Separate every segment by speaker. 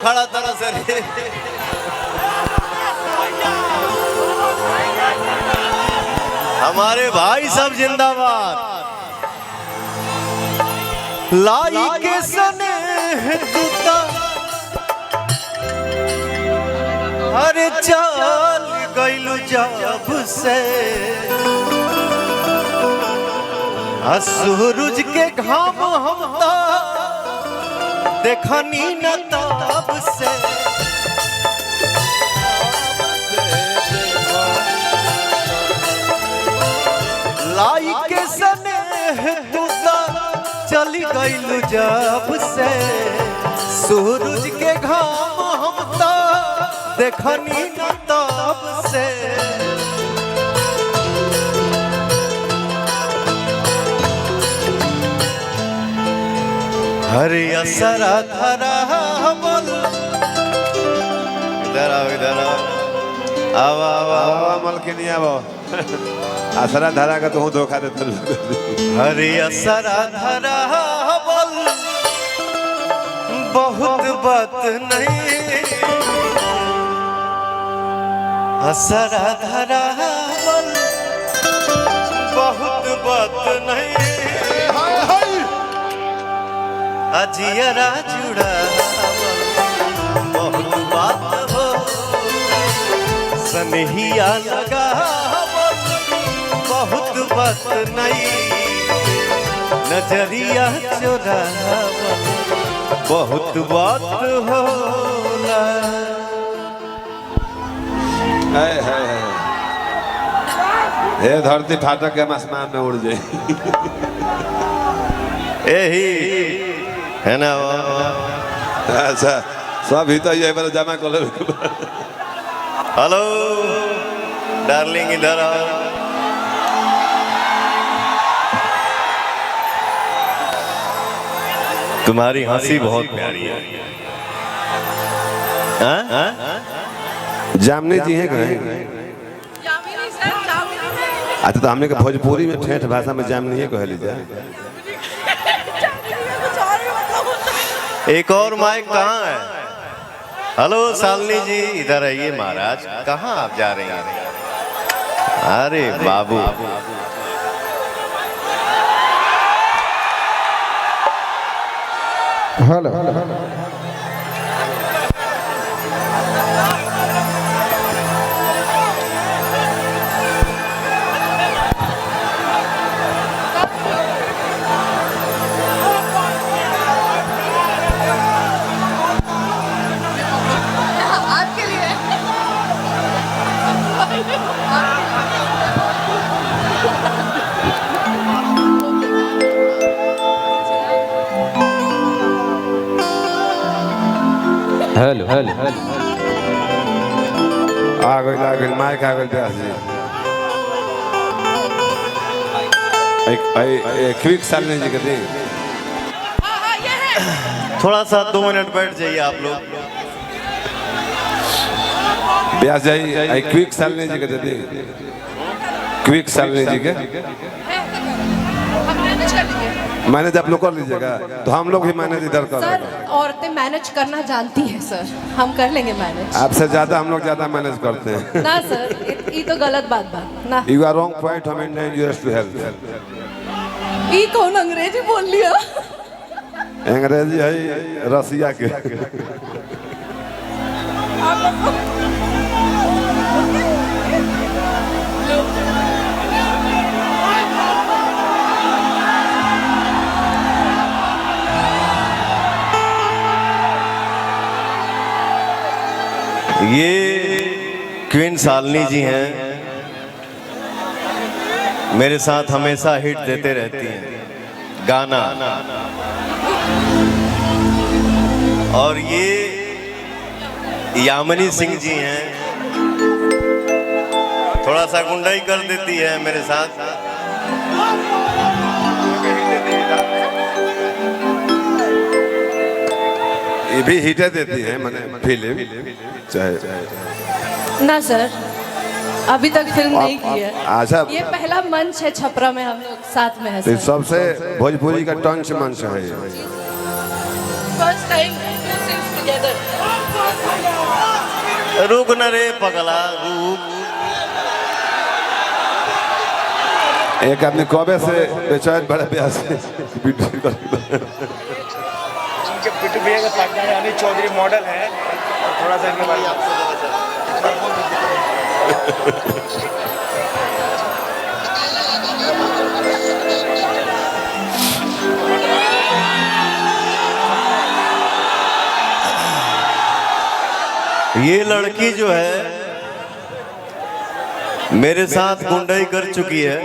Speaker 1: खड़ा तरह से हमारे भाई सब जिंदाबाद। लाई के सने जूता अरे चल गइलू जब से सूरज के घाम हमता देखनी न तब से लाई के सने दूता चली गइलू जब से सूरज के घाम हमता देखनी न तब से हरे असरा धरा बोल इधर आओ आओ
Speaker 2: मलकिनी आओ असरा धरा का तो धोखा देते।
Speaker 1: हरे असरा धरा बोल बहुत बात नहीं असरा धरा बोल बहुत बात नहीं अजियरा जुड़ा बहुत बात हो सनहिया लगा बहुत बात नहीं नजरिया चुरा बहुत बात होला।
Speaker 2: हे धरती फाटक के आसमान में उड़ जाए
Speaker 1: यही है ना।
Speaker 2: अच्छा सब ही तो ये बार जमा कर लो।
Speaker 1: हेलो डार्लिंग इधर आओ। तुम्हारी हंसी बहुत प्यारी है।
Speaker 2: जामनी जी हैं कहीं? अच्छा तो हमने भोजपुरी में ठेठ भाषा में जामनी कह लीजिए।
Speaker 1: एक और माइक कहाँ है? हेलो शालिनी जी इधर आइए। महाराज कहाँ आप जा रहे हैं? अरे बाबू
Speaker 3: हेलो हेलो हेलो
Speaker 2: आ गई माइक आ गई प्यास जी। एक क्विक शालिनी जी कहते
Speaker 1: थोड़ा सा 2 मिनट बैठ जाइए आप लोग।
Speaker 2: ब्यास जाइए क्विक शालिनी जी कहते क्विक शालिनी जी के मैनेज आप लोग कर लीजिएगा तो हम लोग भी मैनेज इधर कर
Speaker 4: सर। औरतें मैनेज करना जानती हैं सर, हम कर लेंगे मैनेज।
Speaker 2: आपसे ज्यादा हम लोग ज्यादा मैनेज करते हैं
Speaker 4: ना सर ये तो गलत बात ना।
Speaker 2: You are wrong point. हम इंडियन यूएस टू हेल्प।
Speaker 4: ये कौन अंग्रेजी बोल लिया?
Speaker 2: अंग्रेजी है रसिया के।
Speaker 1: ये क्वीन शालिनी जी हैं, मेरे साथ हमेशा हिट देते रहती हैं गाना। और ये यामिनी सिंह जी हैं, थोड़ा सा गुंडाई कर देती है मेरे साथ।
Speaker 2: ये भी हिटे देती है मैंने फिल्म चाहे
Speaker 4: ना सर अभी तक फिल्म नहीं की है।
Speaker 2: अच्छा
Speaker 4: ये पहला मंच है छपरा में हम लोग साथ में है
Speaker 2: तो
Speaker 4: सर।
Speaker 2: सबसे भोजपुरी का टंच मंच है।
Speaker 4: First time two sings together.
Speaker 1: रुक न रे पगला रुक।
Speaker 2: एक आदमी कबे से बेचैन बड़ा ब्याह से
Speaker 3: बिट्टू भैया का पार्टनर है अनिल चौधरी मॉडल है और थोड़ा सा इनके बारे में
Speaker 1: ये लड़की जो है मेरे साथ गुंडाई कर चुकी है।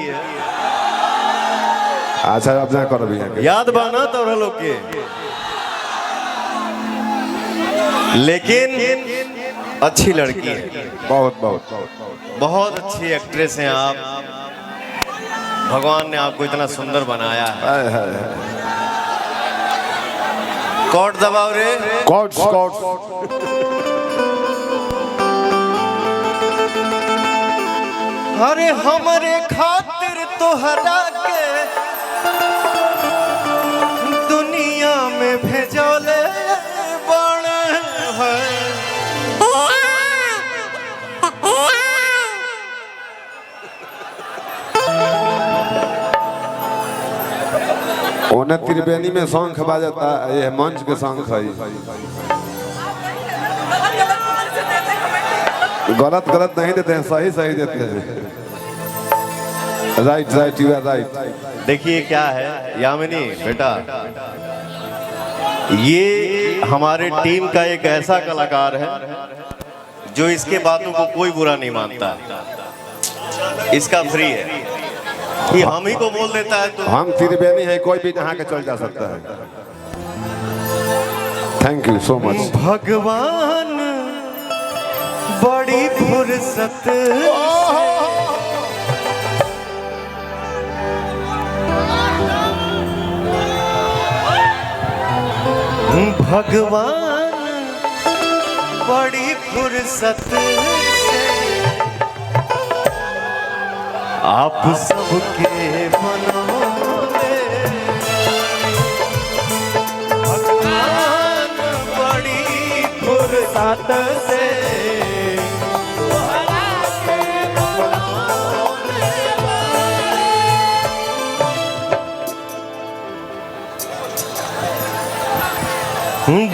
Speaker 2: अच्छा अपना करो भैया के।
Speaker 1: याद बाना तो लोग के, लेकिन अच्छी लड़की है,
Speaker 2: बहुत बहुत
Speaker 1: बहुत अच्छी एक्ट्रेस हैं आप। भगवान ने आपको इतना सुंदर बनाया है।
Speaker 2: हाय हाय
Speaker 1: कॉर्ड दबाओ रे।
Speaker 2: कॉर्ड्स कॉर्ड्स
Speaker 1: अरे हमरे खातिर तोहरा के दुनिया में भेजोले बड़ है।
Speaker 2: ओने त्रिवेणी में शंख बाजता, ये मंच के शंख है। गलत गलत नहीं देते हैं, सही सही देते हैं। Right right you are right.
Speaker 1: देखिए क्या है यामिनी बेटा, ये हमारे टीम का एक ऐसा कलाकार है जो इसके बातों को कोई बुरा नहीं मानता। इसका फ्री है, ये हम ही को बोल देता है तो
Speaker 2: हम त्रिवेणी है, कोई भी नहा के चल जा सकता है। Thank you so much.
Speaker 1: भगवान बड़ी फुर्सत से भगवान बड़ी फुर्सत से आप सबके मनों में भगवान बड़ी फुर्सत से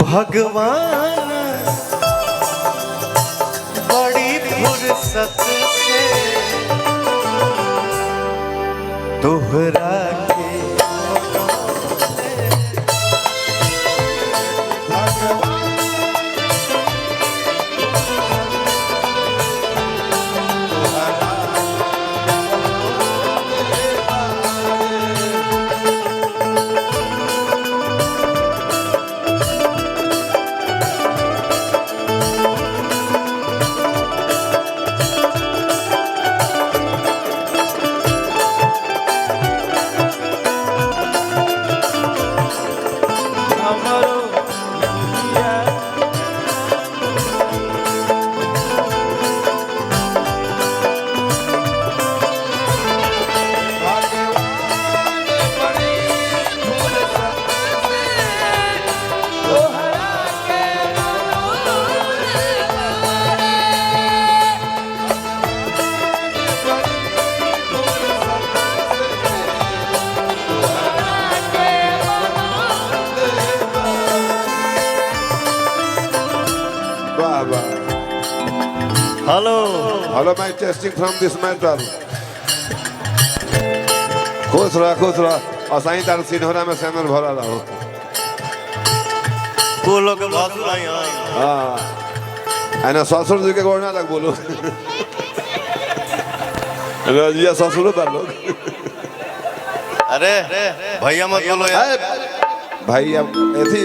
Speaker 1: भगवान बड़ी फुर्सत से तोहरा के hello
Speaker 2: hello my testing from this matter. खुश रह और सही तार सिन्होरा में सैनर भरा रहो।
Speaker 1: को लोग भासुर आई
Speaker 2: हाँ ऐना ससुर जी के गोड़ना तक बोलो। रजिया ससुर तार लोग।
Speaker 1: अरे भैया मत बोलो यार।
Speaker 2: भाई अब ऐसी